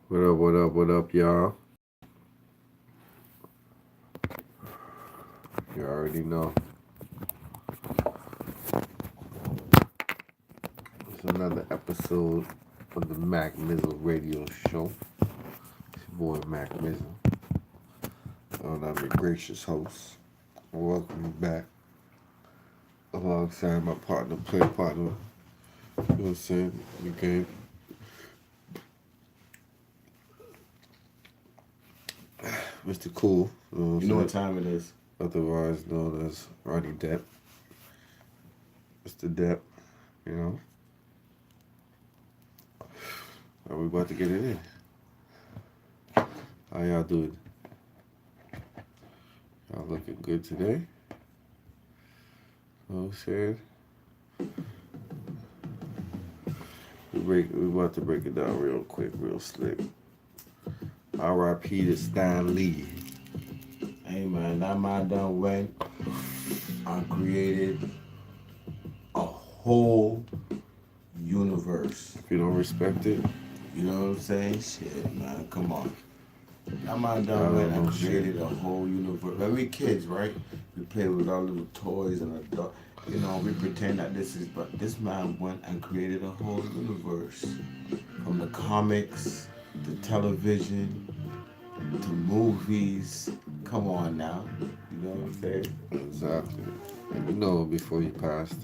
What up, what up, what up, y'all? You already know. It's another episode of the Mac Mizzle Radio Show. It's your boy Mac Mizzle. And I'm your gracious host. Welcome you back alongside my partner, play partner. You know what I'm saying? The game. Mr. Cool. You know what time it is. Otherwise known as Ronnie Depp. Mr. Depp, you know. Are we about to get it in? How y'all doing? Y'all looking good today? You know what I'm saying? We about to break it down real quick, real slick. R.I.P. to Stan Lee. Hey man, that man done went and created a whole universe. If you don't respect it, You know what I'm saying? Shit, man, come on. That man done went and created a whole universe. When we kids, right? We play with our little toys and we pretend that this is, but this man went and created a whole universe. From the comics, to television, to movies. Come on now. You know what I'm saying? exactly. And you know, before he passed,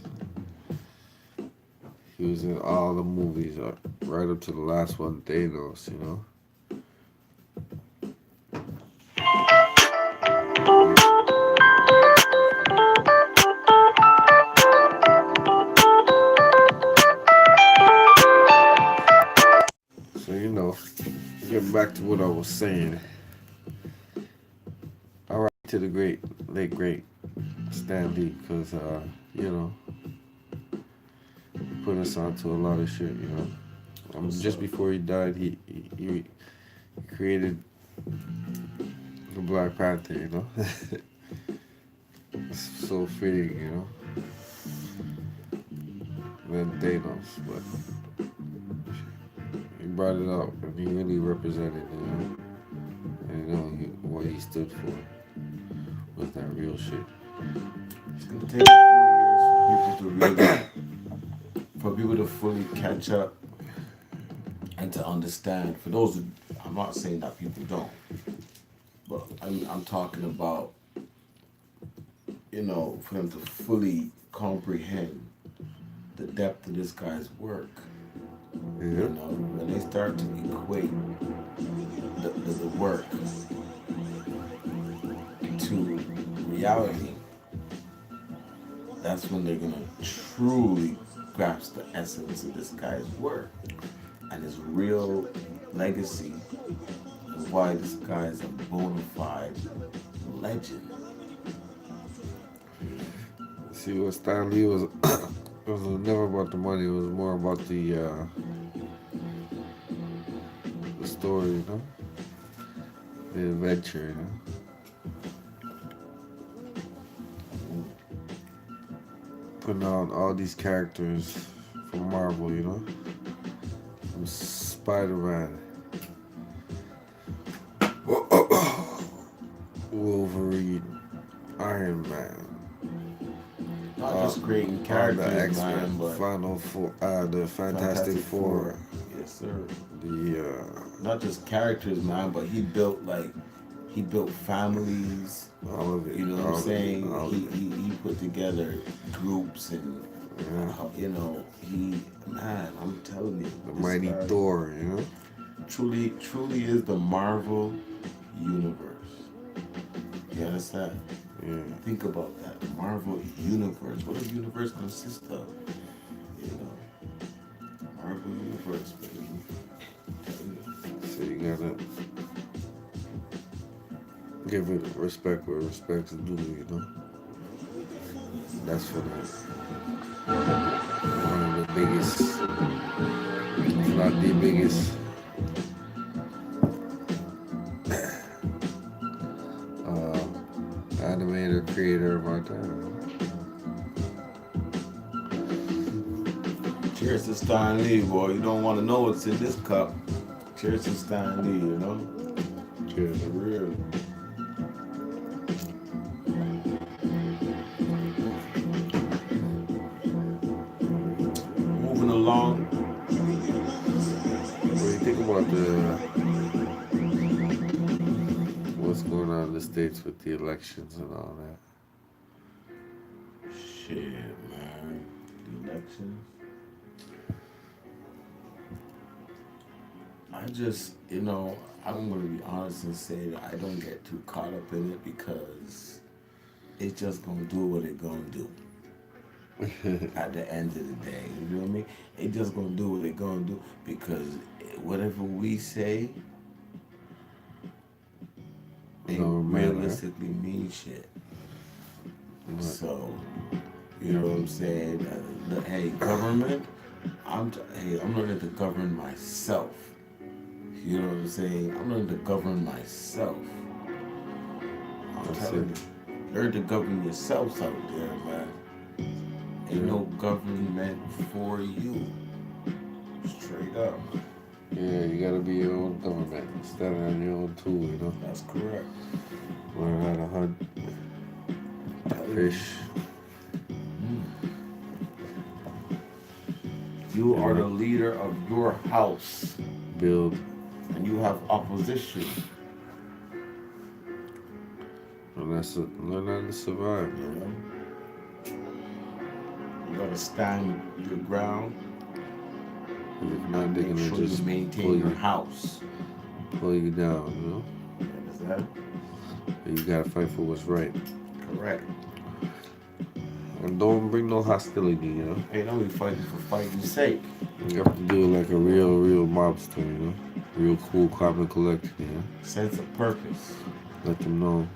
he was in all the movies, right up to the last one, Thanos, you know? So, you know, getting back to what I was saying. All right, to the late great Stan Lee, because, you know, he put us onto a lot of shit, you know? Just before he died, he created the Black Panther, you know? It's so fitting, you know? And then Thanos, but he brought it up and he really represented it, you know? And you know what he stood for was that real shit. It's gonna take a few years for people to fully catch up and to understand. For those who, I'm not saying that people don't, but I'm talking about, for them to fully comprehend the depth of this guy's work. Yeah. You know, when they start to equate the work to reality, that's when they're gonna truly grasp the essence of this guy's work and his real legacy and why this guy is a bona fide legend. See, what Stan Lee was, it was never about the money, it was more about the story, you know? The adventure, you know? Putting out all these characters from Marvel, you know? From Spider-Man, Wolverine, Iron Man, Not just creating all the characters, X-Men, man, but Final Four, the Fantastic Four, Yes, sir. the Not just characters, man, but he built families. all of it. You know what all I'm of it, saying? all of it. He put together groups and Yeah. I'm telling you, The this Mighty guy Thor, you know? truly is the Marvel universe. You understand? Yeah. Think about that. The Marvel universe. What does universe consist of? You know, Marvel universe, baby. So you gotta give it respect where respect's due, you know? That's for one of the biggest, if not the biggest, animator creator of our time. Cheers to Stan Lee, boy. You don't want to know what's in this cup. Cheers to Stan Lee, you know? Cheers. For real. Moving along. What do you think about what's going on in the States with the elections and all that? Shit, man. The elections. I just, I'm going to be honest and say that I don't get too caught up in it because it's just going to do what it's going to do. At the end of the day, you know what I mean? It's just going to do what it's going to do because whatever we say, it realistically means shit. Right. So, you know what I'm saying? Hey, government, I'm learning to govern myself. You know what I'm saying? I'm learning to govern myself. I'm telling you, learn to govern yourselves out there, man. Ain't no government for you. Straight up. Yeah, you gotta be your own government. Stand on your own tool, you know? That's correct. Learn how to hunt, fish. You are the leader of your house. Build. And you have opposition. And that's it. Learn how to survive, man. You gotta stand your ground. And if not, they're gonna sure just you maintain your house. Pull you down, you know? Is that? And you gotta fight for what's right. Correct. And don't bring no hostility, you know? Ain't only fighting for fighting's sake. You have to do it like a real mobster, you know? Real cool, calm and collected, you know? Sense of purpose. Let them know.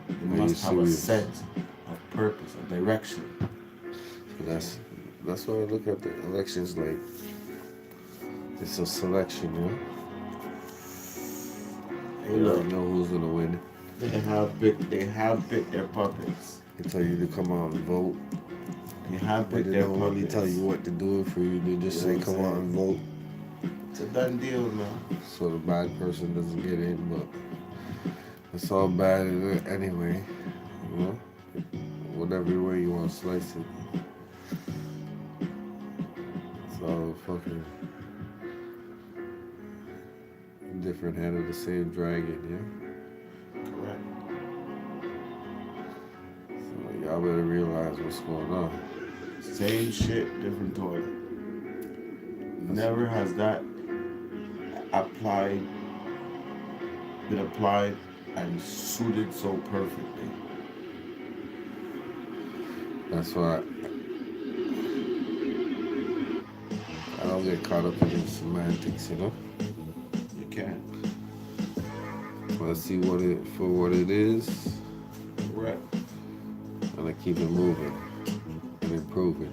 You must have a sense of purpose, a direction. So that's why I look at the elections like it's a selection, you know? You don't know who's gonna win. They have picked their puppets. They tell you to come out and vote. They have But picked they their don't really puppets. tell you what to do for you. They just say come out and vote. It's a done deal, man. So the bad person doesn't get in, but it's all bad anyway, you know? Whatever way you want to slice it. It's all fucking different head of the same dragon, yeah? Correct. So y'all better realize what's going on. Same shit, different toilet. Never has that been applied and suited so perfectly. That's why I don't get caught up in the semantics, you know? You can. Let's see what it is, Correct. and I keep it moving and improving.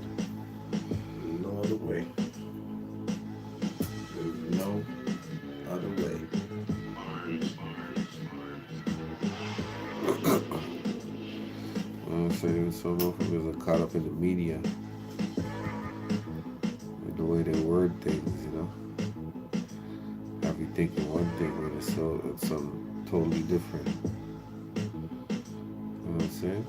No other way. There's no other way. I'm saying some motherfuckers are caught up in the media with the way they word things, you know? Have you thinking one thing when it's something totally different. You know what I'm saying?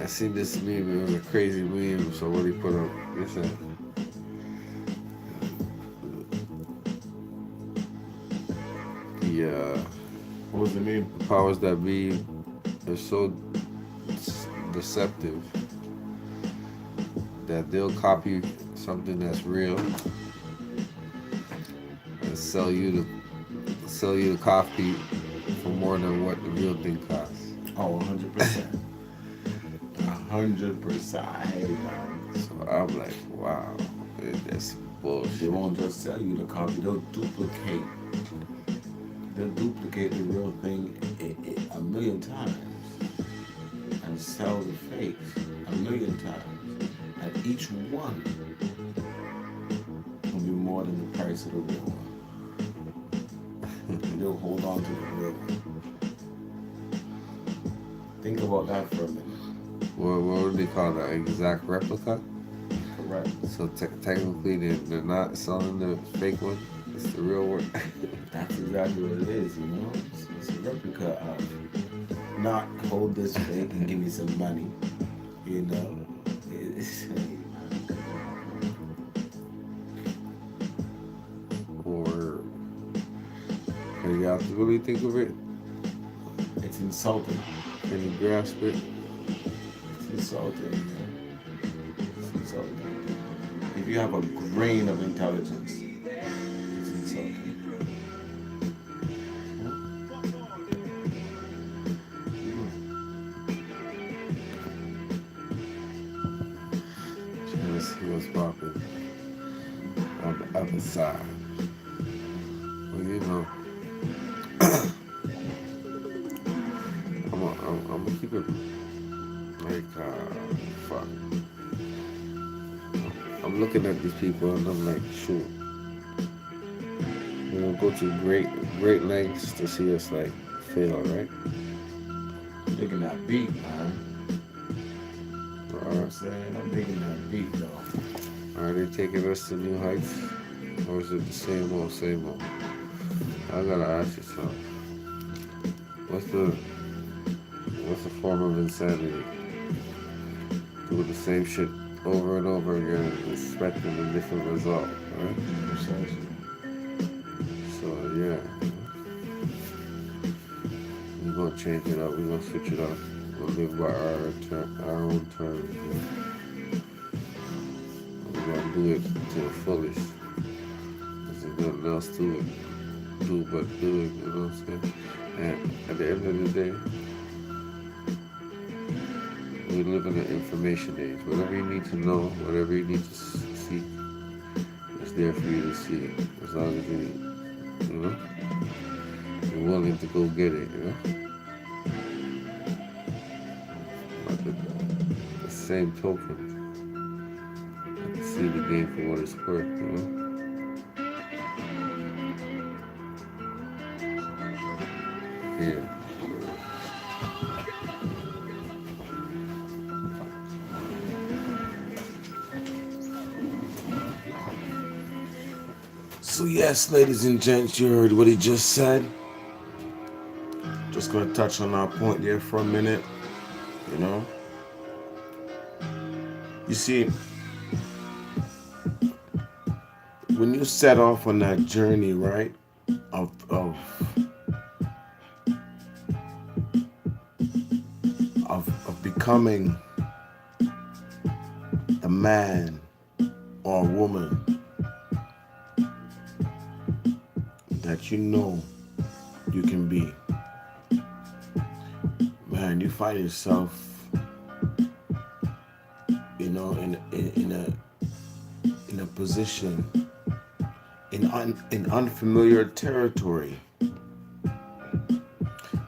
I seen this meme, it was a crazy meme, so what he put up, listen. What was the name? The powers that be are so deceptive that they'll copy something that's real and sell you the copy for more than what the real thing costs. Oh, 100%. 100%. I hate that. So I'm like, wow, that's They bullshit. won't just sell you the copy, they'll duplicate. They'll duplicate the real thing a million times and sell the fake a million times. And each one will be more than the price of the real one. And they'll hold on to the real one. Think about that for a minute. What would they call that? Exact replica? Right. So technically, they're not selling the fake one. It's the real one. That's exactly what it is, you know? It's a replica of not hold this fake and give me some money, you know? It's, Or you have to really think of it. it's insulting. Can you grasp it? It's insulting, man. It's insulting. If you have a grain of intelligence, it's insulting. Let's see what's popping on the other side. Well, you know, I'm gonna keep it like, fuck. I'm looking at these people and I'm like, shoot. You know, go to great lengths to see us like fail, right? Digging that beat, man. You know what I'm saying? I'm digging that beat, though. Are they taking us to new heights? Or is it the same old, same old? I gotta ask you something. What's the form of insanity? Do the same shit over and over again, expecting a different result, right? Precisely. So yeah, we're gonna change it up. We're gonna switch it up. We'll live by our own terms. We're gonna do it to the fullest. There's nothing else to it. Do but do it. You know what I'm saying? And at the end of the day, we live in an information age. Whatever you need to know, whatever you need to see, it's there for you to see it. As long as you're willing to go get it, you know? But the same token, I can see the game for what it's worth, you know? Yeah. So yes, ladies and gents, you heard what he just said. Just gonna touch on our point there for a minute, you know. You see, when you set off on that journey, right, of becoming the man or woman that you know you can be, man, you find yourself, you know, in a position in unfamiliar territory,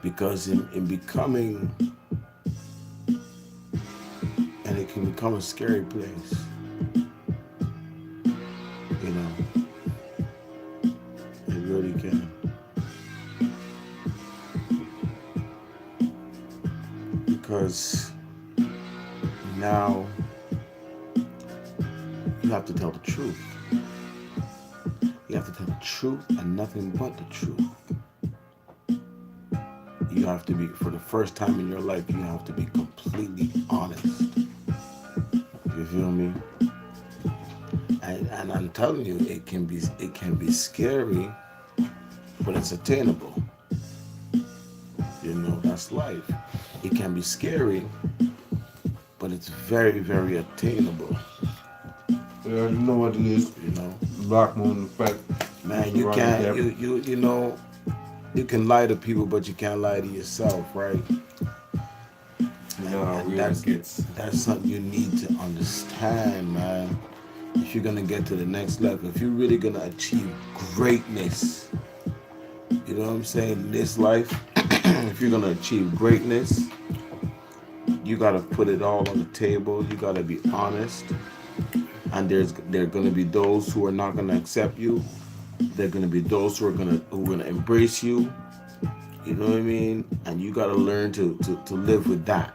because in becoming, and it can become a scary place, you know. It really can. Because now you have to tell the truth. You have to tell the truth and nothing but the truth. You have to be, for the first time in your life, you have to be completely honest. You feel me? And I'm telling you, it can be scary, but it's attainable. You know, that's life. It can be scary, but it's very, very attainable. Yeah, you know what it is. You know, Black Moon Effect. man, you can't. You know, you can lie to people, but you can't lie to yourself, right? And that's something you need to understand, man. If you're gonna get to the next level, if you're really gonna achieve greatness, you know what I'm saying, in this life, if you're gonna achieve greatness, you gotta put it all on the table. You gotta be honest. And there are gonna be those who are not gonna accept you. There are gonna be those who are gonna embrace you. You know what I mean? And you gotta learn to live with that.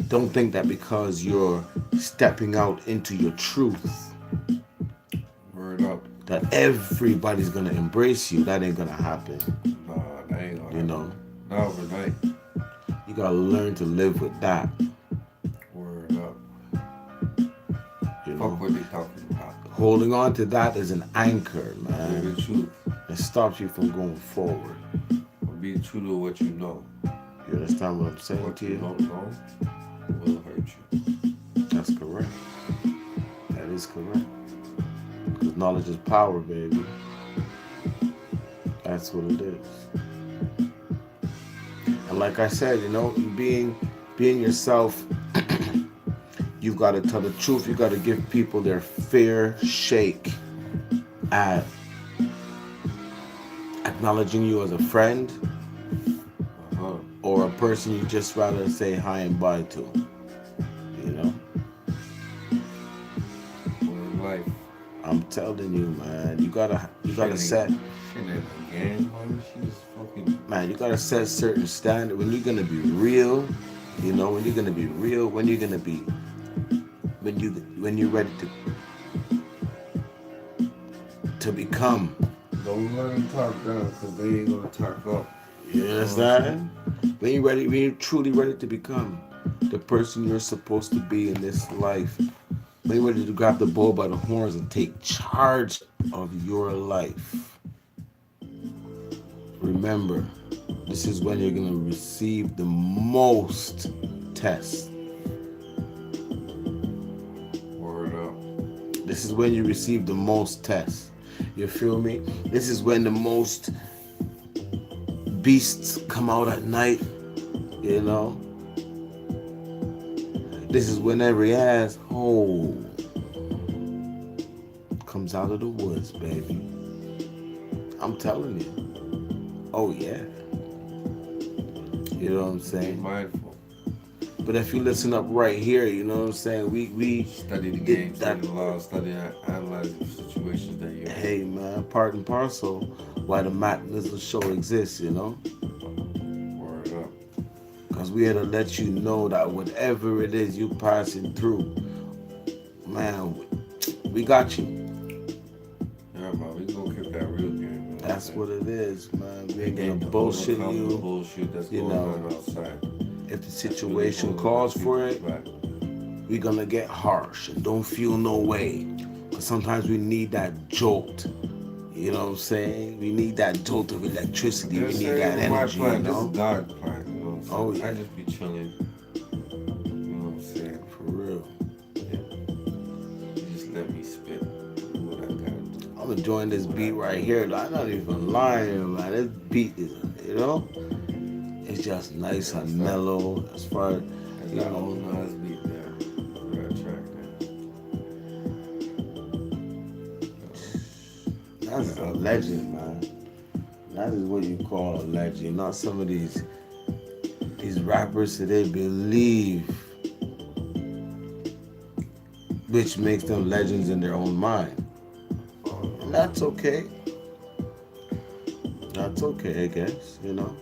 Don't think that because you're stepping out into your truth. Word up. That everybody's gonna embrace you. That ain't gonna happen. Nah, that ain't gonna You know, not overnight. you gotta learn to live with that. Word up. You Fuck know, what they talking about. holding on to that is an anchor, man. Be the truth. It stops you from going forward. Be true to what you know. You understand what I'm saying What to you you? don't know will hurt you. That's correct. That is correct. Because knowledge is power, baby. That's what it is. And like I said, you know, being yourself, you've got to tell the truth. You've got to give people their fair shake at acknowledging you as a friend or a person you just rather say hi and bye to. You know? For life. I'm telling you, man, you gotta set. Again, she's fucking. Man, you gotta set certain standard when you're gonna be real. You know, when you're gonna be real, when you're gonna be, when you're ready to become. Don't let them talk down, cause they ain't gonna talk up. You understand? When you're truly ready to become the person you're supposed to be in this life. When you're ready to grab the bull by the horns and take charge of your life. Remember, this is when you're going to receive the most tests. Word up. This is when you receive the most tests. You feel me? This is when the most beasts come out at night. You know? This is when every asshole comes out of the woods, baby. I'm telling you. Oh, yeah. You know what I'm Be saying? mindful. But if you listen up right here, you know what I'm saying? We Study the game, study the law, study and analyze the situations that you're in. Hey, man, part and parcel why the Mac Nizzle Show exists, you know? Word up. Because we had to let you know that whatever it is you passing through, man, we got you. Yeah, man, we gonna keep that real game. That's what it is, man. We ain't Game gonna to bullshit overcome the you. bullshit that's you going know. on outside. If the situation calls for it, we're gonna get harsh and don't feel no way. Because sometimes we need that jolt. You know what I'm saying? We need that jolt of electricity. We need that energy, you know? This is God's plan, you know what I'm saying? Oh, yeah. I just be chilling. You know what I'm saying? For real. Yeah. Just let me spit. Do what I gotta do. I'm enjoying this beat right here. I'm not even lying, man. This beat is, you know? It's just nice and mellow as far as, you That know. old Nas beat there. That track there. Nas is a legend, man. That is what you call a legend. Not some of these rappers that they believe, which makes them legends in their own mind. And that's okay. That's okay, I guess, you know.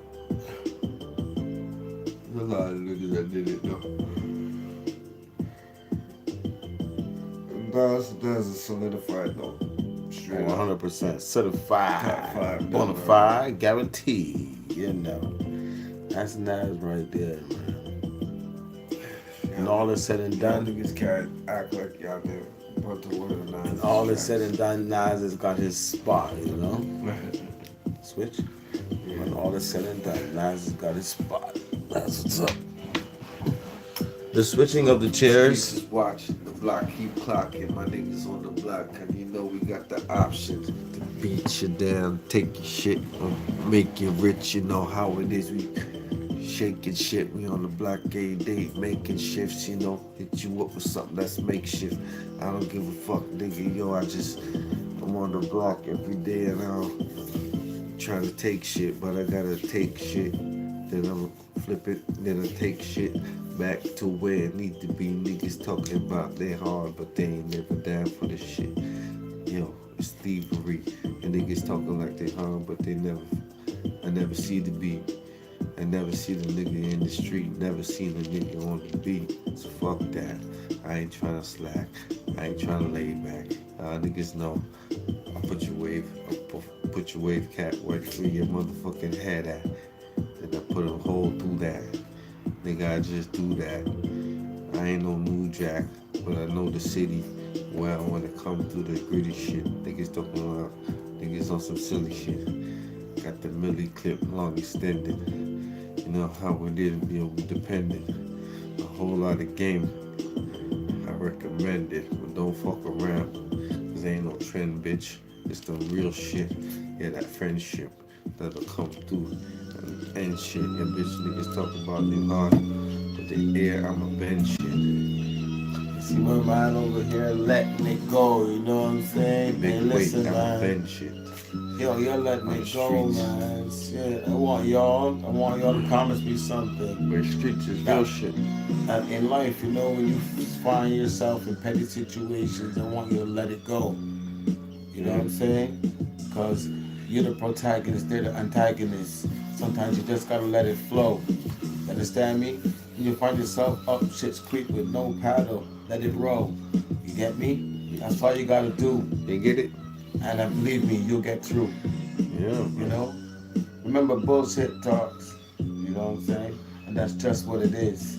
There's a lot of niggas that did it though. Nas is solidified though. Straight up. 100% certified, Top five, bona fide, guaranteed. You know, that's Nas right there, man. And all is said and Y'all done, niggas can't act like y'all did. But the word of Nas. and all is said and done, Nas has got his spot. You know, switch. When all is said and done, Nas has got his spot. That's what's up. The switching of the chairs. Just watch the block keep clocking. My niggas on the block, and you know we got the option to beat you down, take your shit, or make you rich. You know how it is. We shaking shit. We on the block every day, making shifts. You know, hit you up with something that's makeshift. I don't give a fuck, nigga. Yo, I'm on the block every day, and I'm trying to take shit, but I gotta take shit. Then I'm flip it, then I take shit back to where it need to be. Niggas talking about they hard, but they ain't never down for the shit. Yo, it's thievery. And niggas talking like they hard, but I never see the beat. I never never seen a nigga in the street, never seen a nigga on the beat. So fuck that. I ain't trying to slack. I ain't trying to lay back. Niggas know. I put your wave cap right where your motherfucking head at. Then I put a hole through that. Nigga, I just do that. I ain't no new jack, but I know the city well when it comes to the gritty shit. Niggas talking about niggas on some silly shit. Got the milli clip long extended. You know how we did, we dependent. A whole lot of game. I recommend it, but don't fuck around. Cause ain't no trend, bitch. It's the real shit. Yeah, that friendship that'll come through and shit. And bitch niggas talk about they hard, but they air, I'm a bend shit. See my mind over here letting it go, you know what I'm saying? Big And weight, listen, I'm a man. bend shit. Yo, you're letting On it the go, streets. man. Shit, I want y'all to promise me something. Where streets is real shit. In life, you know, when you find yourself in petty situations, I want you to let it go. You know what I'm saying? Because you're the protagonist, they're the antagonist. Sometimes you just gotta let it flow. You understand me? When you find yourself up shit's creek with no paddle, let it roll. You get me? That's all you gotta do. You get it? And believe me, you'll get through. Yeah. You know? Remember, bullshit talks. You know what I'm saying? And that's just what it is.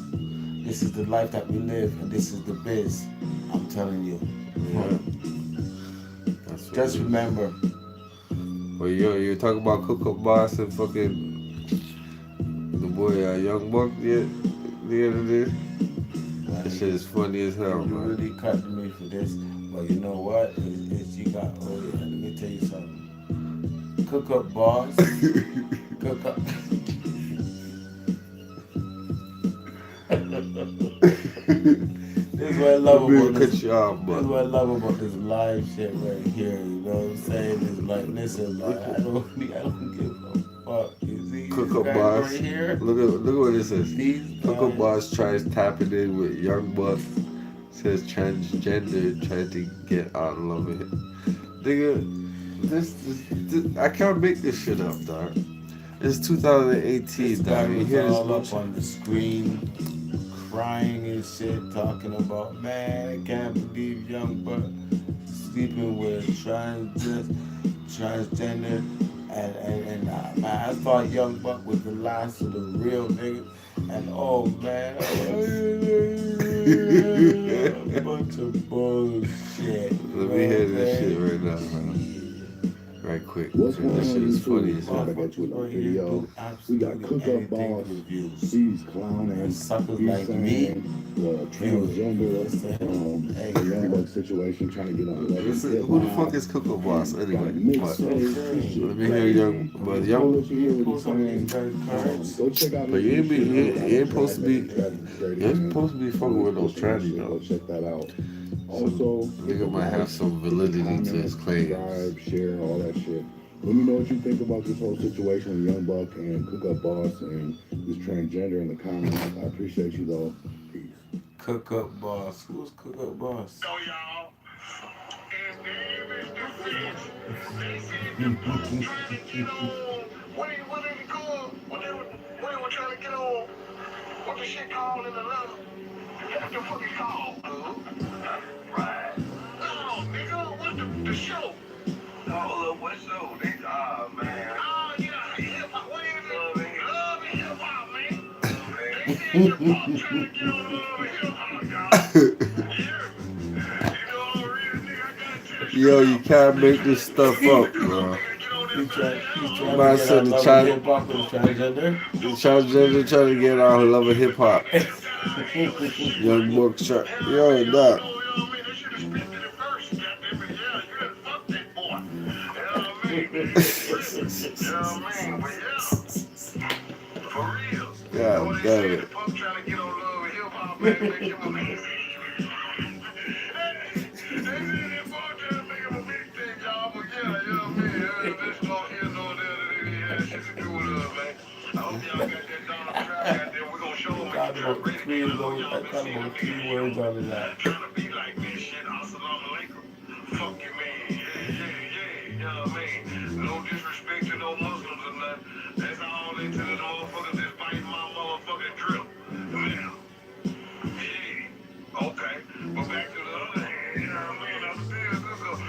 This is the life that we live, and this is the biz. I'm telling you. Yeah. That's what Just it is. remember. Well, you talking about Cook Up Boss and fucking the boy Young Buck the other day? That shit is funny as hell, You man. really cut me for this, but you know what? It's you got. Oh yeah, let me tell you something. Cook Up Boss. Cook Up. This is what I love about this. Cut you off, This is but what I love about this live shit right here. You know what I'm saying? It's like, listen, like, I don't give a fuck. You see, Cook these Up guys Boss. right here. Look what it says. These Cook Up guys- Boss tries tapping in with Young Buck. Says transgender tried to get out of love with him. Nigga, this I can't make this shit up, dog. It's 2018, This guy dog. You was hear this all up bullshit? on the screen, crying and shit, talking about, man, I can't believe Young Buck sleeping with a transgender. And man, I thought Young Buck was the last of the real niggas. And oh man, a bunch of bullshit. Let me hear this shit right now, man. Right quick. What's going This on shit is YouTube? funny as hell. I got you a video. We got Cook Up Boss. He's clowning. Suckers He's like saying me. the transgender the Young Buck situation, trying to get on the This level. is, who the fuck is Cook Up Boss anyway? But let me hear Young, but I'll Young, let you hear what he's saying. Go check out. but you ain't supposed to be, you ain't supposed to be fucking with those tranny Go though. check that out. Also, Nigga might have some validity to his claims. subscribe, share, all that shit. Let me know what you think about this whole situation with Young Buck and Cook Up Boss and this transgender in the comments. I appreciate you though. Peace. Cook Up Boss. Who's Cook Up Boss? So y'all, as Davis defense, they said the folks trying to get on. What they call? What they were trying to get on? What the shit called in the letter? What the fuck it called? Right. No, nigga, what's the show? Oh, what show? Man. Oh, yeah, hip hop. What is it? Love and hip hop, man. They said the folks trying to get on Love and hip hop, y'all. Yo, you can't make this stuff up, bro. He's trying Man to said get the out child- hip hop with transgender. The transgender trying to get out of love of hip hop. Young Buck try. Yo, Doc. God damn it. Got about 3 of those. I got about 3 words out of that. Trying to be like this shit. Assalamu alaikum. Fuck you, man. Yeah. You know what I mean? No disrespect to no Muslims or nothing. That's all they tell the motherfuckers that's fighting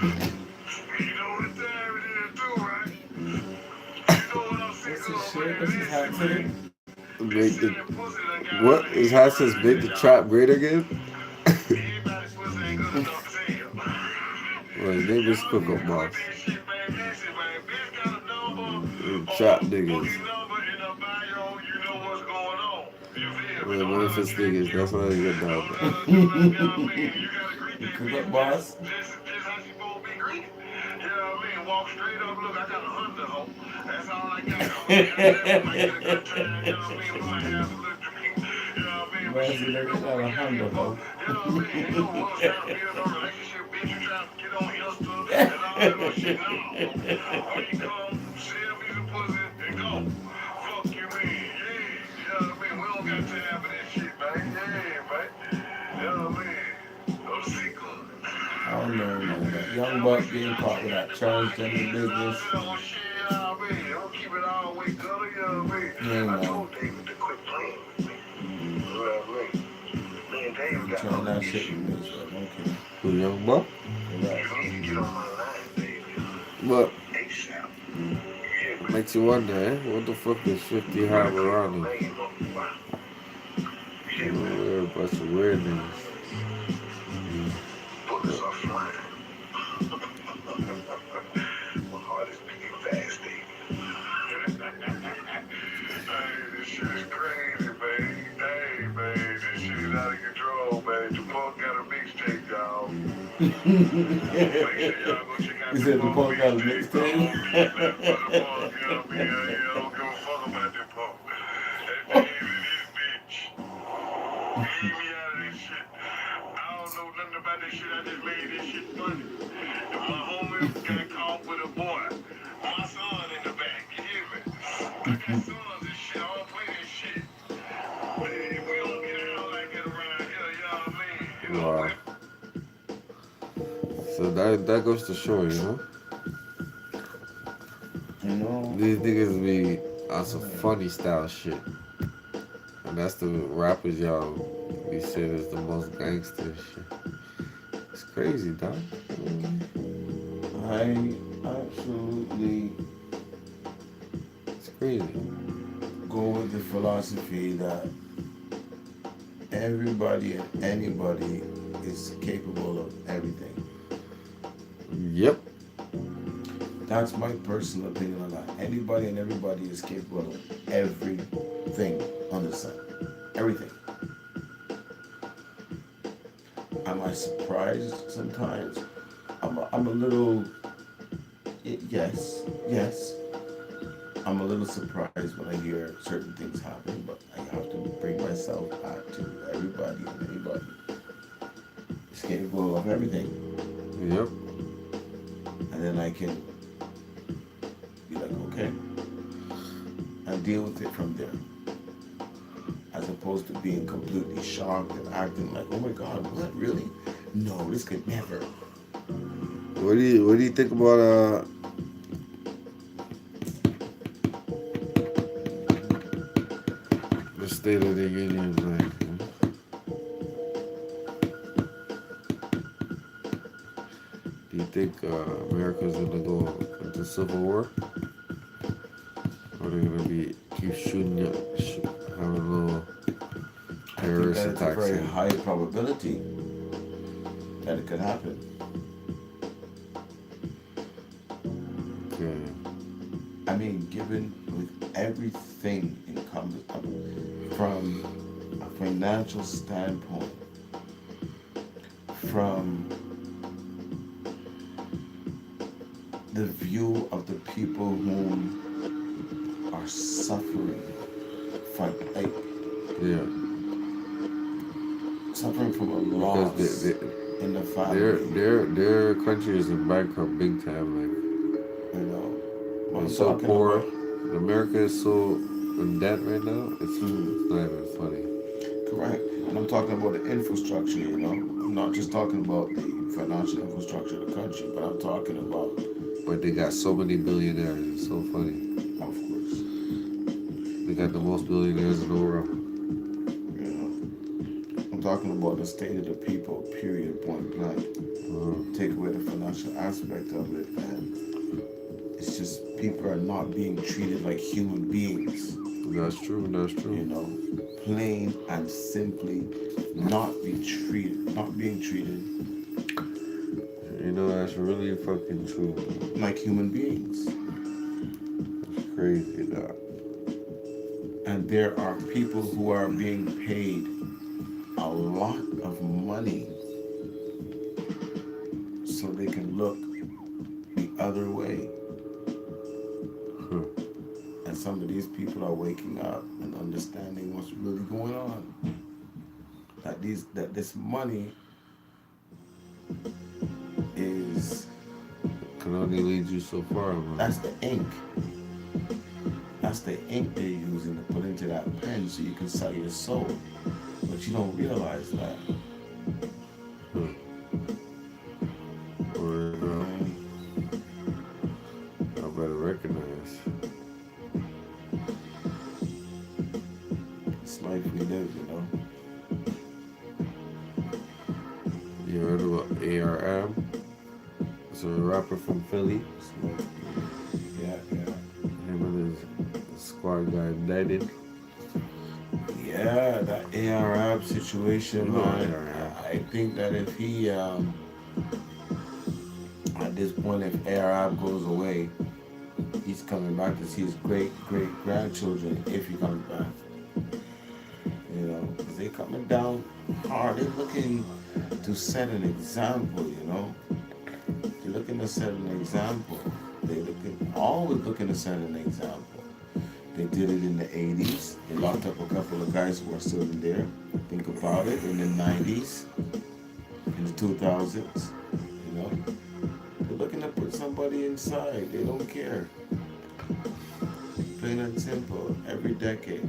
You know what time it is too, right? You know what I'm sick What's of, this shit? man? What's this hat Listen, today? man. Make This the silly pussy done got out what of is hand how says around make here, the y'all. trap great again? Everybody's pussy ain't good enough to tell. Well, his name is Y'all Cook need to Up quit Boss. that shit, man. Listen, man. Bitch got a number Trap or niggas. booking number in the bio. You know what's going on. You feel me? Well, Don't let her Memphis trick niggas, you. that's all you got down Don't there. let her do nothing, you know what I mean? You gotta greet that Cook bitch up, boss. just how she supposed to be greeted. You know what I mean? Walk straight up. Look, I got a Honda hoe. That's all I got. We might get a good time. You know what I mean? We might have a little drink. You know what I mean? But Man, shit, see, you they know got what we a got here Honda, for. bro. You know what I mean? You know what was trying to build a relationship, bitch. You trying to get on Insta and all that other shit. No. We come, sell me some pussy, and go. Fuck you, man. Yeah. You know what I mean? We don't got time for that shit, man. Yeah, man. You know what I mean? I'm sick of it. I don't know, man. That young buck getting caught with that transgender business. Yeah, man. Trying that shit with me, so I don't care. Who Young Buck? Correct. But makes you wonder, eh? What the fuck is 50 have around him? Weird, bunch of weird niggas. My heart is beating fast, Hey, this shit is crazy, man. Hey, man, this shit is out of control, man. DuPont got a mixtape, y'all. Make sure y'all go check out You said the punk got a mixtape? I don't give a fuck about DuPont. That nigga in this bitch. Leave me out of this shit. I don't know nothing about this shit. I just made this shit funny. And my homie got caught with a boy. My son in the back. You hear me? I got sons and shit. I don't play this shit. Man, we don't get out like that around here. You know what I mean? You know Wow. So that goes to show, you know? You know? These niggas be on some funny style shit. And that's the rappers y'all be saying is the most gangster shit. It's crazy, dog. I absolutely It's crazy. go with the philosophy that everybody and anybody is capable of everything. Yep. That's my personal opinion on that. Anybody and everybody is capable of everything on the sun. Everything. Am I surprised sometimes? I'm a little, yes. I'm a little surprised when I hear certain things happen, but I have to bring myself back to everybody and anybody is capable of everything. Yep. And then I can be like, okay, and deal with it from there. As opposed to being completely shocked and acting like, oh my God, what, really? No, this could never. What do you think about the State of the Union, like? Do you think America's gonna go into civil war, or they're gonna keep shooting, having little I think terrorist that it's a attacks? very here? high probability that it could happen. Okay. I mean, given with everything encompassed, from a financial standpoint, from the view of the people who are suffering, like Yeah. suffering from a loss Because in the family, their country is in bankrupt big time. Like you know. What they're I'm so talking poor. about. America is so in debt right now. It's Mhm. not even funny. Correct. And I'm talking about the infrastructure, you know. I'm not just talking about the financial infrastructure of the country, but I'm talking about, But they got so many billionaires. It's so funny. of course, They got the most billionaires in the world. you know, I'm talking about the state of the people, period, point blank. Take away the financial aspect of it, and it's just people are not being treated like human beings. That's true. That's You true. know, plain and simply not being treated You know, that's really fucking true. like human beings. It's crazy, dog. And there are people who are being paid a lot of money so they can look the other way. And some of these people are waking up and understanding what's really going on. That this money is Can only lead you so far, man. that's the ink. That's the ink they're using to put into that pen so you can sell your soul. But you don't realize that. Or, I better recognize. It's life we live, you know. You heard about ARM? It's a rapper from Philly. Yeah. Him and his squad got indicted. Yeah, that ARAB situation, No, man. ARAB. I think that if he, at this point, if ARAB goes away, he's coming back to see his great grandchildren if he comes back. You know, 'cause they coming down hard. They're looking to set an example. You know, they're looking to set an example. Always looking to set an example. They did it in the 80s. They locked up a couple of guys who are still in there. Think about it. In the 90s, in the 2000s, you know. They're looking to put somebody inside. They don't care. Plain and simple. Every decade,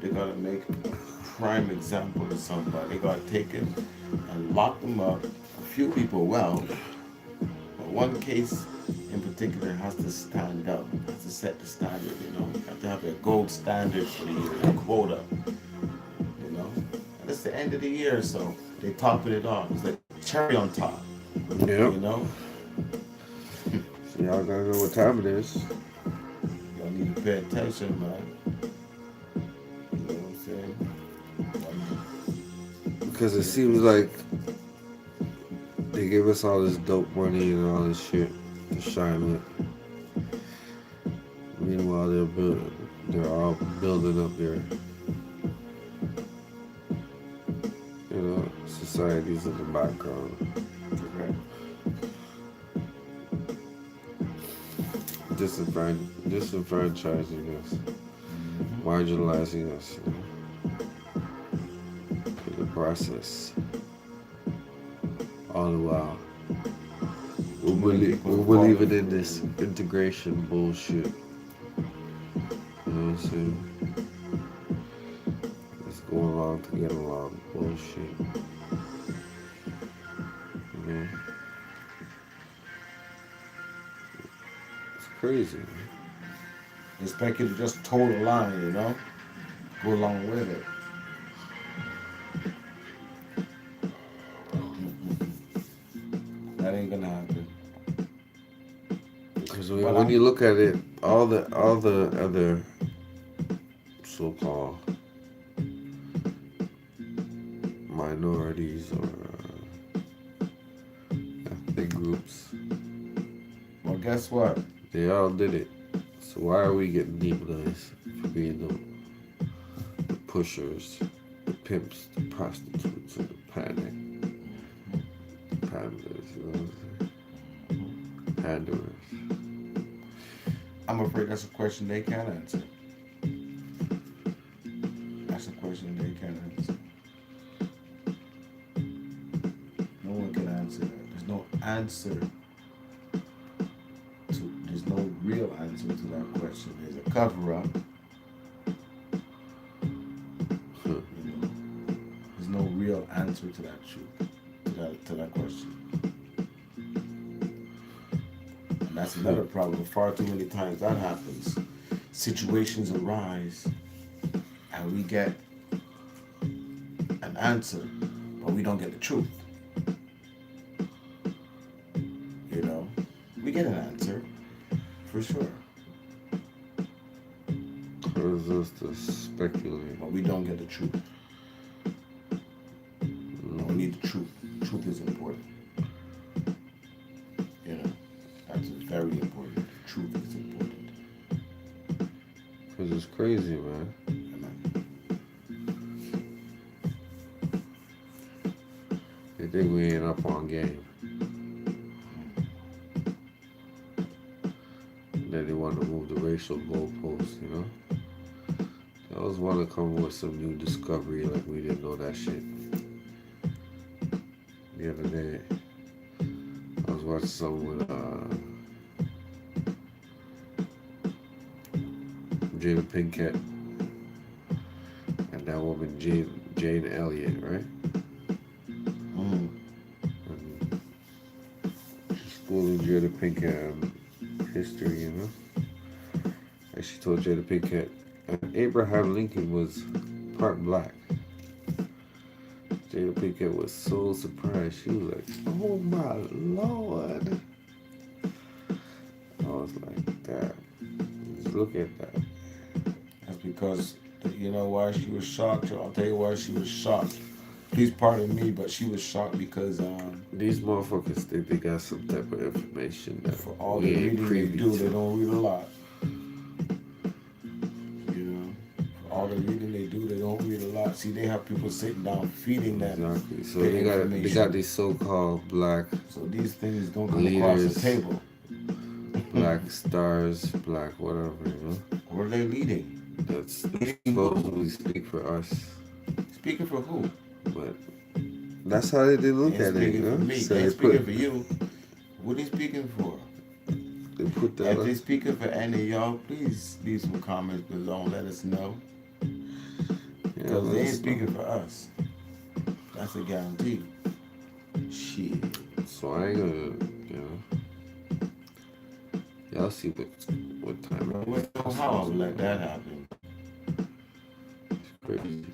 they gotta make a prime example of somebody. They got taken and locked them up. A few people well, but one case in particular has to stand up, has to set the standard, you know. You have to have a gold standard for the year, a quota, you know. And it's the end of the year, so they topping it off. It's like cherry on top, Yep. you know. So y'all gotta know what time it is. Y'all need to pay attention, man. You know what I'm saying? Because it seems like they give us all this dope money and all this shit to shine with. Meanwhile, they're all building up their, you know, societies in the background. Correct. Disenfranchising us, marginalizing us, you know, in the process. All the while, we're believing in this integration bullshit. You know what I'm saying? Let's go along to get along bullshit. You know? It's crazy, man. Expect you to just toe the line, you know? Go along with it. That ain't gonna happen. Because when you look at it, all the other so-called minorities or ethnic groups, Well, guess what? they all did it. So why are we getting demonized for being the pushers, the pimps, the prostitutes, and the panders, you know what I'm saying? Panderers. I'm afraid that's a question they can't answer. That's a question they can't answer. No one can answer that. There's no answer there's no real answer to that question. There's a cover-up. You know, there's no real answer to that truth, to that question. And that's another problem. Far too many times that happens. Situations arise and we get an answer, but we don't get the truth. get an answer, for sure. It's just to speculate. But we don't get the truth. We need the truth. Truth is important. You know, that's very important. Truth is important. Because it's crazy, man. They think we ain't up on game. That they want to move the racial goalposts, you know? They always want to come with some new discovery like we didn't know that shit. The other day, I was watching something with Jada Pinkett and that woman Jane Elliott, right? And she's schooling Jada Pinkett on history, you know? And she told Jada Pinkett Abraham Lincoln was part black. Jada Pinkett was so surprised. She was like, oh my Lord. I was like, damn. Just look at that. That's because, you know why she was shocked? I'll tell you why she was shocked. Please pardon me, but she was shocked because these motherfuckers think they got some type of information that for all the reading they do, they don't read a lot. You know, for all the reading they do, they don't read a lot. See, they have people sitting down feeding them. Exactly. So they got these so-called black. So these things don't come across the table. Black stars, black whatever, you know. What are they leading? That's supposedly speak for us. Speaking for who? But that's how they look at it, you know? For me. So They speaking for you. What are they speaking for? They put that If they speaking for any of y'all, please leave some comments below and let us know. Because they ain't speaking for us. That's a guarantee. Shit. So I ain't gonna, you know. Y'all see what time it is. Well, how I would let that happen? It's crazy,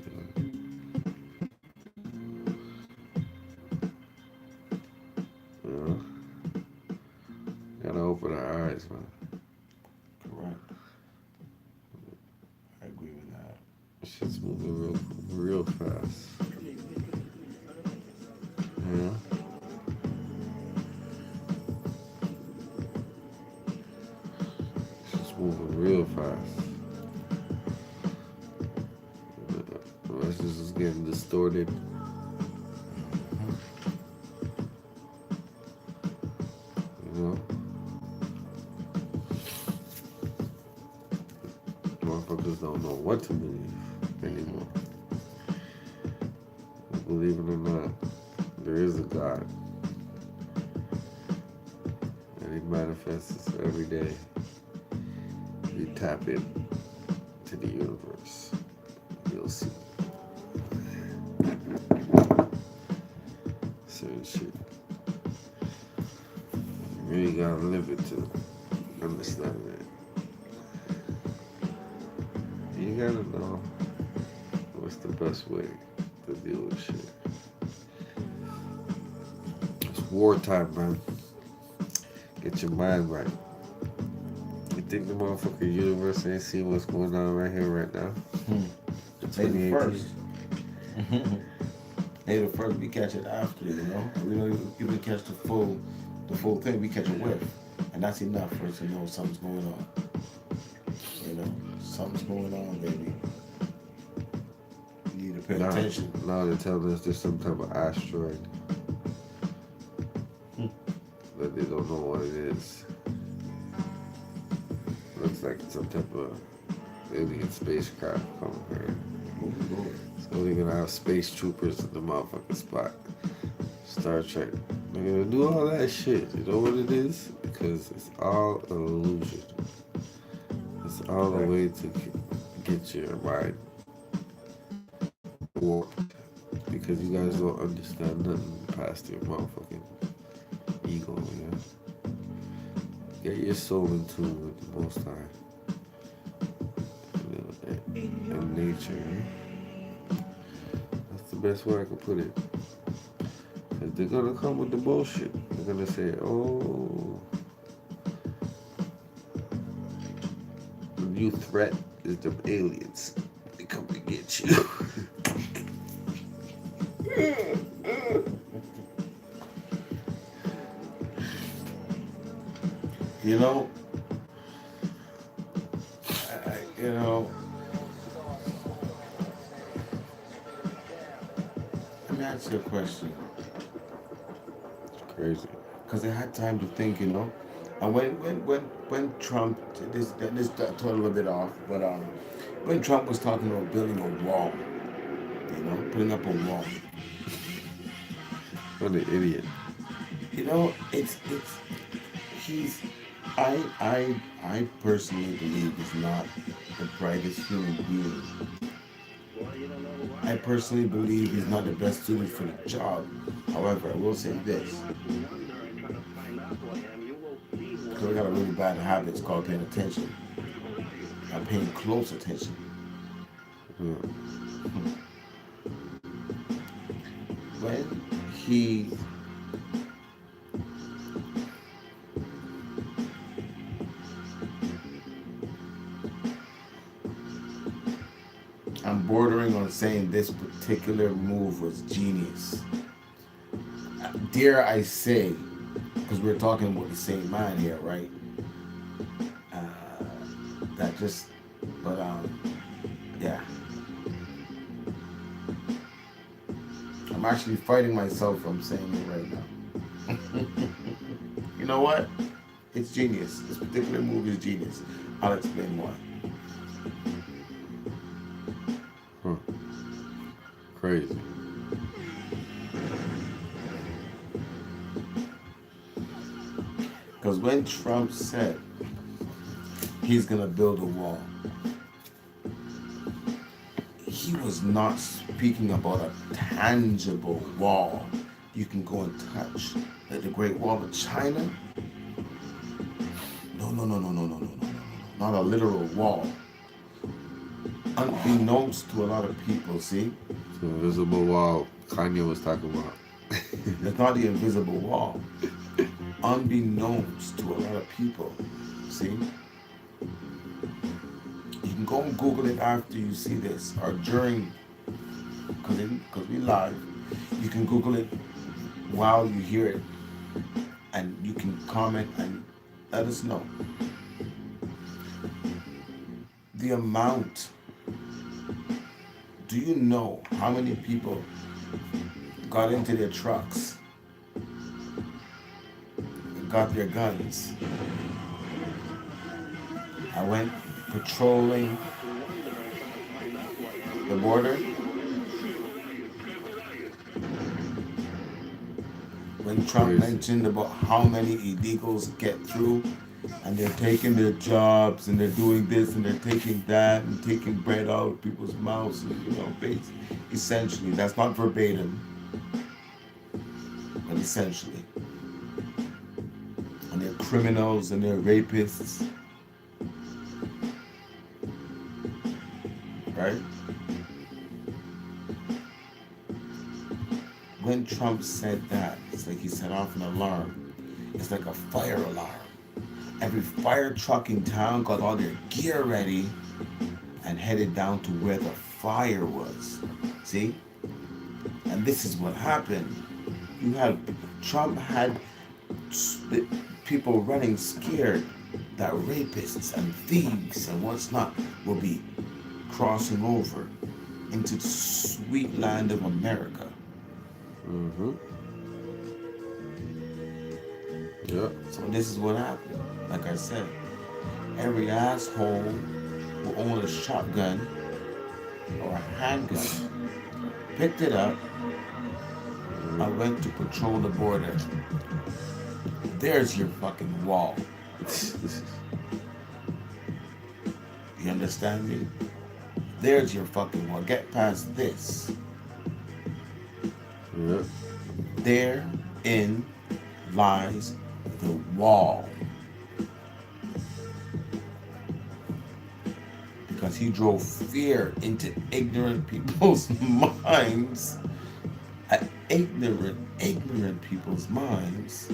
you know? Gotta open our eyes, man. Correct. I agree with that. Shit's moving real fast. Yeah. Shit's moving real fast. The message is getting distorted. You know? Motherfuckers don't know what to believe anymore. Believe it or not, there is a God. And he manifests every day. You tap in to the universe. You'll see. Certain shit. You really gotta live it to understand it. You gotta know what's the best way to deal with shit. It's wartime, man. Get your mind right. You think the motherfucking universe ain't see what's going on right here, right now? They the first. They the first. We catch it after, you know. We don't even catch the full thing. We catch a whiff, and that's enough for us to know something's going on. You know, something's going on, baby. You need to pay attention. Now they're telling us there's some type of asteroid that they don't know what it is. Looks like some type of alien spacecraft coming here. So they're gonna have space troopers in the motherfucking spot. Star Trek. They're gonna do all that shit. You know what it is? Because it's all an illusion. It's all a way to get your mind warped. Because you guys don't understand nothing past your motherfucking ego, yeah? Get your soul in tune with the Most High. And nature, yeah? That's the best way I can put it. Because they're gonna come with the bullshit. They're gonna say, oh, new threat is the aliens. They come to get you. You know, you know, let me ask you a question. It's crazy. Because I had time to think, you know. And when Trump, this took a little bit off, but when Trump was talking about building a wall, you know, putting up a wall, What an idiot. you know, he's, I personally believe he's not the brightest human being. I personally believe he's not the best suited for the job. However, I will say this. Because I got a really bad habit, it's called paying attention. I'm paying close attention. When he I'm bordering on saying this particular move was genius. Dare I say, because we're talking about the same man here, right? That just, but yeah. I'm actually fighting myself from saying it right now. You know what? It's genius. This particular move is genius. I'll explain why. Crazy. Because when Trump said he's going to build a wall, he was not speaking about a tangible wall you can go and touch, like the Great Wall of China. No. Not a literal wall. Unbeknownst to a lot of people, see? The invisible wall Kanye was talking about. It's not the invisible wall. Unbeknownst to a lot of people, see? You can go and Google it after you see this, or during, because we live. You can Google it while you hear it, and you can comment and let us know. The amount. Do you know how many people got into their trucks, got their guns, and went patrolling the border? When Trump mentioned about how many illegals get through, and they're taking their jobs, and they're doing this, and they're taking that, and taking bread out of people's mouths, and, you know, essentially, that's not verbatim, but essentially. And they're criminals, and they're rapists, right? When Trump said that, it's like he set off an alarm. It's like a fire alarm. Every fire truck in town got all their gear ready and headed down to where the fire was. See? And this is what happened. Trump had people running scared that rapists and thieves and what's not will be crossing over into the sweet land of America. Yeah. So this is what happened. Like I said, every asshole who owned a shotgun or a handgun picked it up and went to patrol the border. There's your fucking wall. You understand me? There's your fucking wall. Get past this. Yeah. Therein lies the wall. Because he drove fear into ignorant people's minds. Ignorant people's minds.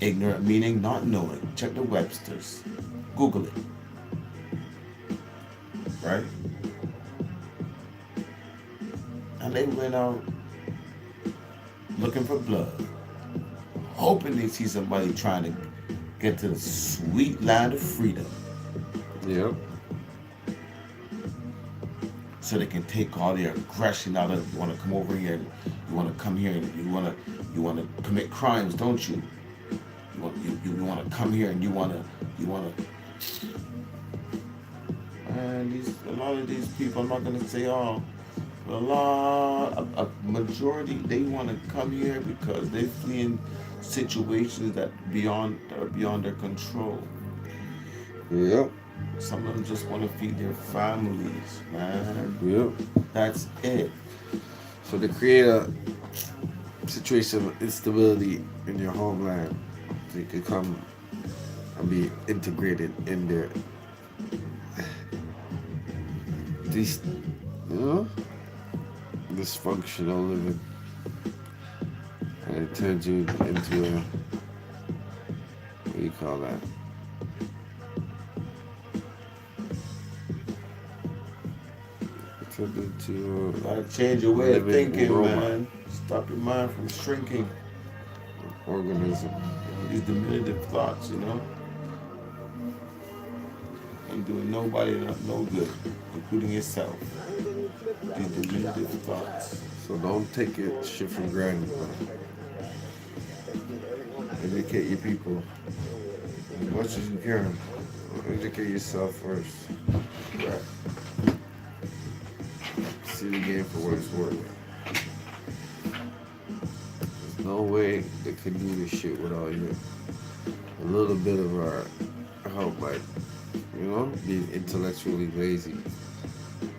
Ignorant meaning not knowing. Check the Webster's. Google it. right? And they went out looking for blood, hoping they see somebody trying to get to the sweet land of freedom, Yep. so they can take all their aggression out of. You want to come over here, and you want to come here, and you want to commit crimes, don't you? You want to come here, and you want to. And a lot of these people, I'm not gonna say all, but a majority, they want to come here because they're fleeing situations that are beyond their control. Yep. Some of them just want to feed their families, man. Yep. That's it. So to create a situation of instability in your homeland, so you could come and be integrated in their these, dysfunctional living, and it turns you into a, what do you call that? It turned into Gotta change your way of living thinking, robot. man. Stop your mind from shrinking. Organism. These diminutive thoughts, ain't doing nobody no good, including yourself. These diminutive thoughts. So don't take it shit for granted, man. Educate your people as much as you can. Educate yourself first. Right. See the game for what it's worth. There's no way they can do this shit without you. A little bit of our help, like, being intellectually lazy.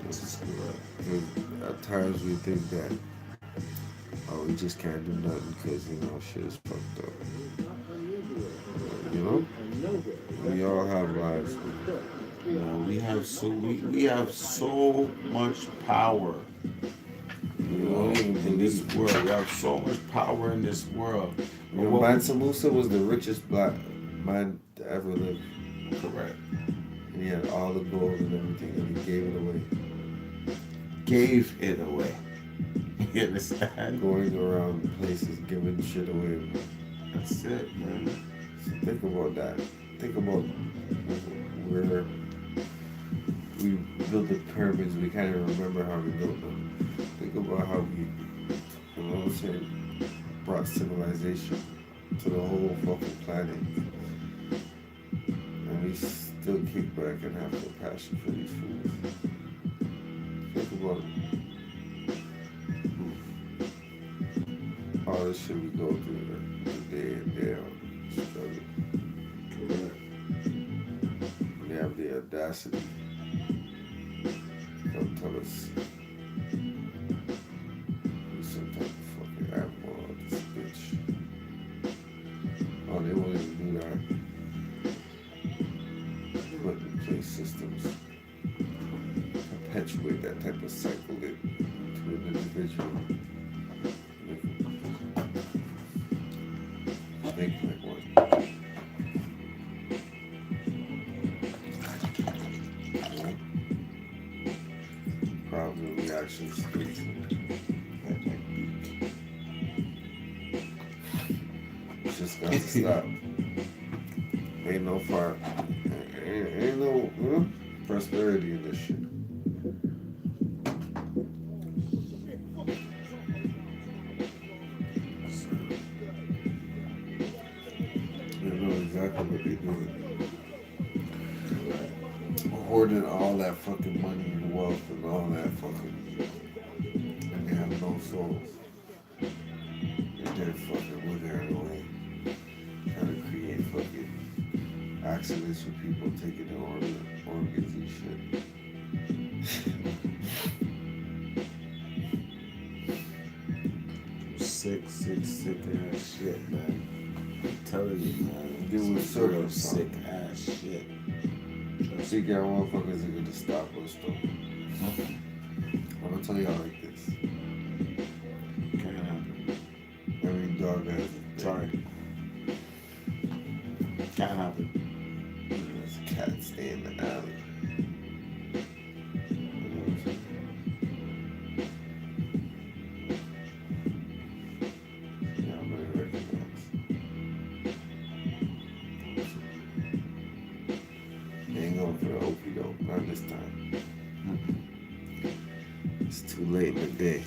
This is correct. Because at times we think that, we just can't do nothing because, shit is fucked up. We all have lives. We have so much power. In this world, we have so much power in this world. Mansa Musa was the richest black man to ever live. Correct. And he had all the gold and everything, and he gave it away. Gave it away. You understand? Going around places giving shit away. That's it, man. So think about that. Think about where we built the pyramids. We can't even remember how we built them. Think about how we, brought civilization to the whole fucking planet. And we still kick back and have no passion for these fools. Think about all the shit we go through day in, day out, struggle. Correct. They have the audacity to come tell us we're some type of fucking animal or this bitch. Oh, they won't even do that. Put in place systems, perpetuate that type of cycle to an individual. Think like one. Problem reaction states. It's just got to stop. Ain't no far. Ain't no prosperity in this shit. They know exactly what they're doing. Hoarding all that fucking money and wealth and all that fucking, and they have no souls. They're fucking withering away, trying to create fucking accidents for people taking their organs and shit. Sick ass shit, man. I'm telling you, man. Give them a Some real circle, sick son. ass shit. I think y'all motherfuckers are gonna stop us though. I'm gonna tell y'all like this. Can't happen. Every dog has a Sorry. Can't happen. There's a cat stay in the alley. for the okie doke. Not this time. It's too late in the day.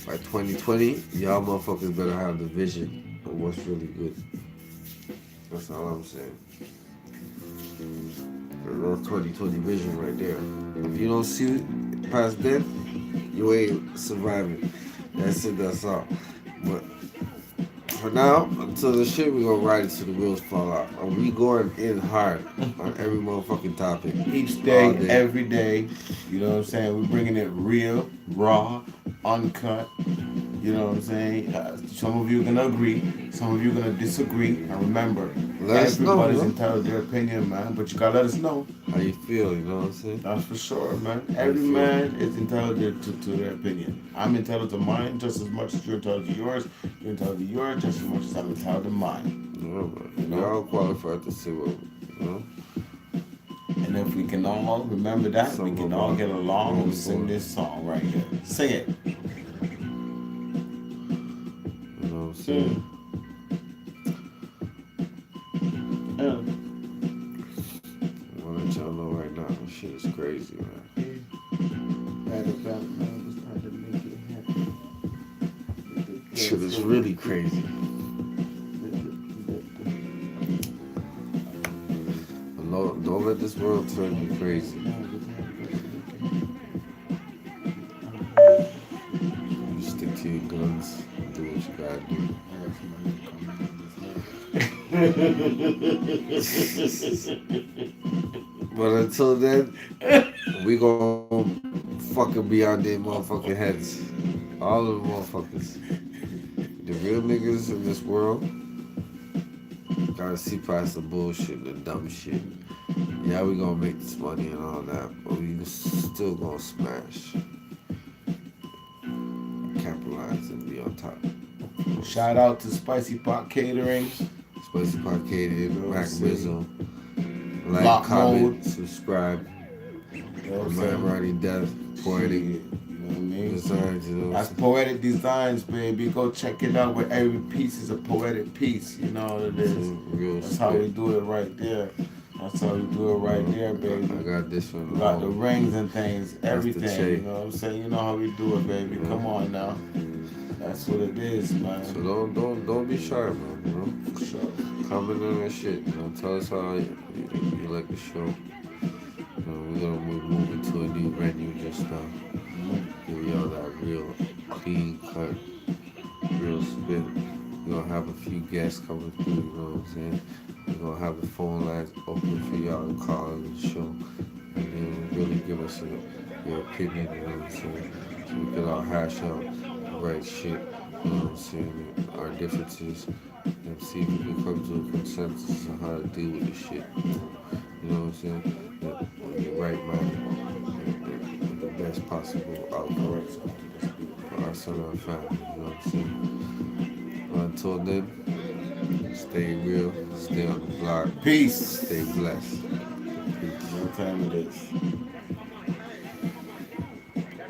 By 2020, y'all motherfuckers better have the vision of what's really good. That's all I'm saying. That's 2020 vision right there. If you don't see it past then, you ain't surviving. That's it, that's all. But for now, until the shit, we gonna ride it till the wheels fall out. And we going in hard on every motherfucking topic. Each day, All day. every day. You know what I'm saying? We're bringing it real, raw, uncut. You know what I'm saying? Some of you are gonna agree, some of you are gonna disagree. And remember, Let us know, everybody's you know? entitled to their opinion, man. But you gotta let us know. How you feel, you know what I'm saying? That's for sure, man. you Every feel? man is entitled to their opinion. I'm entitled to mine just as much as you're entitled to yours. You're entitled to yours just as much as I'm entitled to mine. Yeah, but You know? we're all qualified to say what, you know? And if we can all remember that, Some we can of all us get along and are sing born. this song right here. Sing it. You know what I'm saying? Yeah. I wanna let y'all know right now, this shit is crazy, man. Shit is really crazy. But don't let this world turn you crazy. You stick to your guns, do what you gotta do. But until then, we gonna fucking be on their motherfucking heads. All of the motherfuckers. The real niggas in this world gotta see past the bullshit, the dumb shit. Yeah, we gonna make this money and all that, but we still gonna smash. Capitalize and be on top. Shout out to Spicy Pot Catering. Spicy Pot Catering, Mac Mizzle. Like, Lock comment, mode. subscribe. You know what I'm My saying? Ronnie Death, Poetic You know what I mean? Designs, you know. That's Poetic Designs, baby. Go check it out where every piece is a poetic piece. You know what it is. Real That's how we do it right there. That's how we do it right there, I baby. got this one. We got the rings and things, the everything. shape. You know what I'm saying? You know how we do it, baby. Yeah. Come on now. That's what it is, man. So don't be shy, man. You know, For sure. comment on that shit. You know, tell us how you like the show. You know, we're gonna be moving to a new venue just now. Give y'all that real clean cut, real spin. We're gonna have a few guests coming through. You know what I'm saying? We're gonna have the phone lines open for y'all to call in the show, and then really give us your opinion. You know what I'm saying? So we can all hash out the right shit. You know what I'm saying? Our differences, and see if we can come to a consensus on how to deal with this shit. You know what I'm saying? In the right manner, and the best possible outcome for our son and our family. You know what I'm saying? But until then, stay real, stay on the block, Peace. stay blessed. Peace. What time it is?